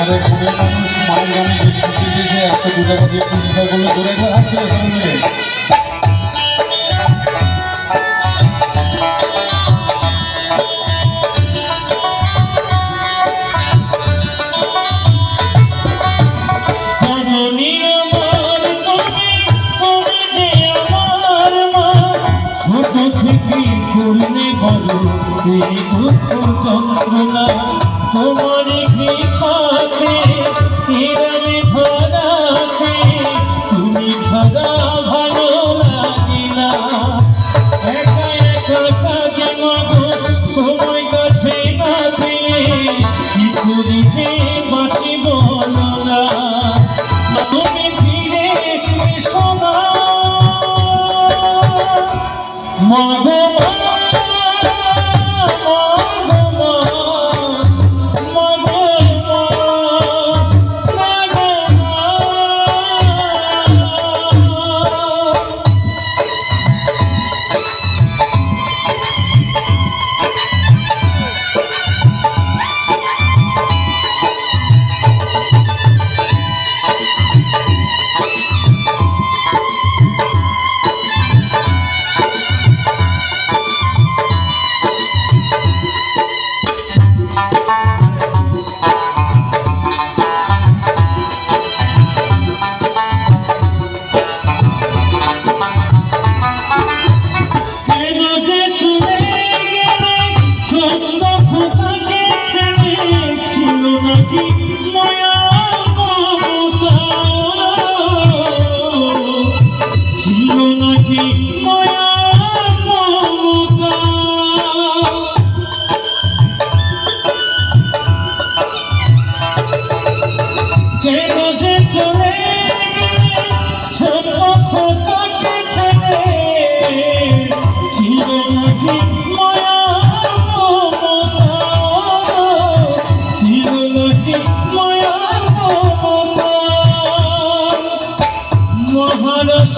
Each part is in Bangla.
আমাদের মনের মানুষ মায়ের গানে যে শিখিয়ে দিয়েছে 102 টাকা দিয়ে পুরস্কার করলে ধরে একবার হাত দিয়ে সামনে যন্ত্রণা তোমার কৃপাতে হিরণে ভরাতে তুমি ভরা ভালো লাগিলা একা একা কাজে মাগো তোমার কাছে না পেয়ে কি করি যে বাঁচিব না তুমি ফিরে এসো না মাগো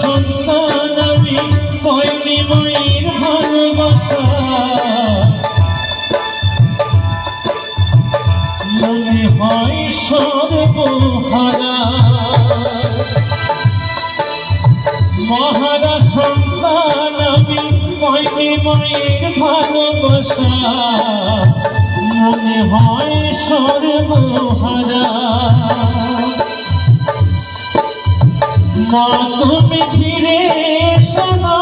সন্তান আমি পাইনি মায়ের ভালোবাসা মনে হয় সর্বহারা মহারা সন্তান আমি পাইনি মায়ের ভালোবাসা মনে হয় সর্বহারা মা তুমি ফিরে এসো না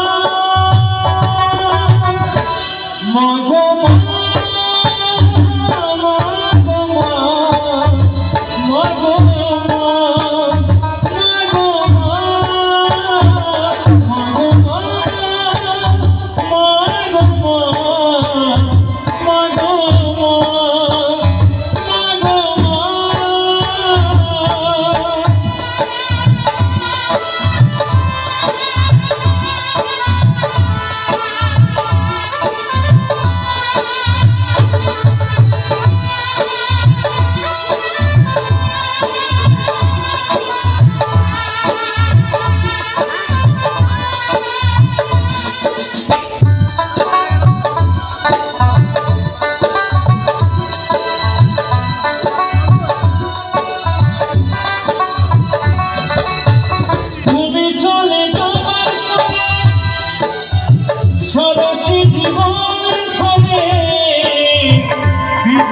মাগো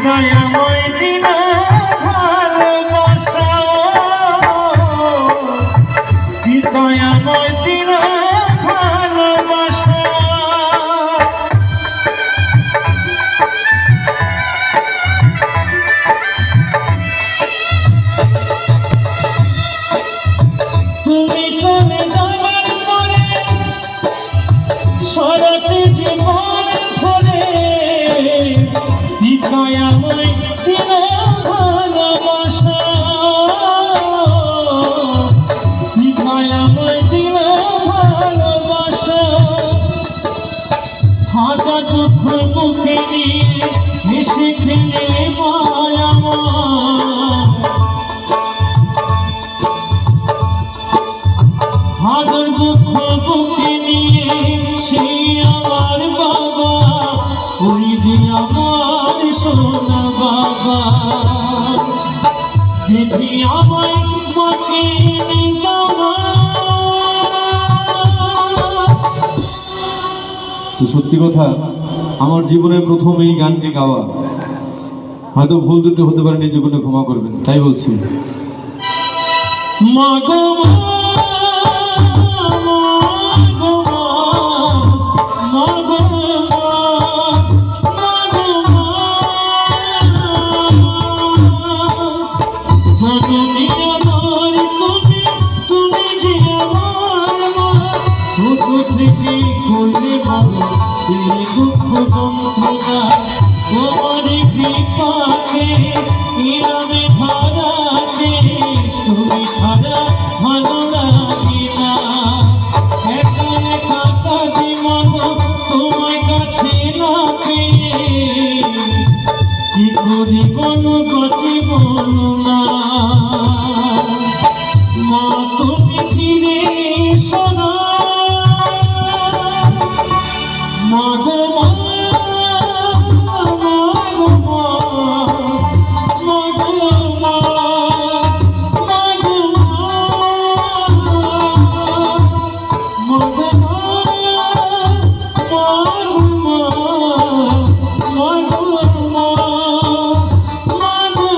দয়াময় দিন ভালোবাসা দয়াময় দিন ভালোবাসা তুমি চলে যাওয়ার পরে সারাটি জীবন ধরে দয়াময় দিন ভালোবাসা দয়াময় দিন ভালোবাসা হাজার দুঃখ বুকে নিয়ে মিশে খেলে মায়ামা হাজার দুঃখ বুকে নিয়ে সেই আমার বাবা ওই যে আমার সোনা বাবা তো সত্যি কথা, আমার জীবনের প্রথম এই গানটি গাওয়া, হয়তো ভুল দুটো হতে পারে, নিজে কোনো ক্ষমা করবেন, তাই বলছি। মা গো মা, মা গো মা, মা গো মা, মা গো মা। জননী আমার তুমি, তুমি যে আমার মা। ছোট থেকে করলে বাবা এই দুঃখ যন্ত্রণা, তোমার কৃপাকে ইরামে ধরাতে তুমি ছাড়া ভালো লাগে না। এখানে কাটা জীবন তোমার কাছে না পেয়ে কি করি কোনো গছে বলো না। মা তুমি ফিরে এসো না, মা গো মা, মা গো মা, মা গো মা, মা গো মা, মা গো মা, মা গো মা, মা গো মা, মা গো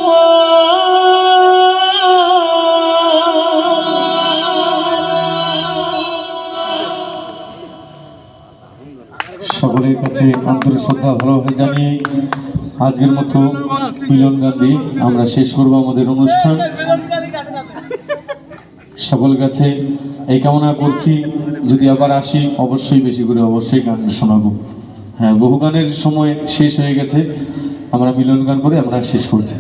মা, সকলের কাছে আন্তরিক শ্রদ্ধা ভালোভাবে জানিয়ে আজকের মতো মিলন গান দিয়ে আমরা শেষ করবো আমাদের অনুষ্ঠান। সকলের কাছে এই কামনা করছি, যদি আবার আসি অবশ্যই বেশি করে অবশ্যই গান শোনাবো। হ্যাঁ, বহু গানের সময় শেষ হয়ে গেছে, আমরা মিলন গান করে আমরা শেষ করছি।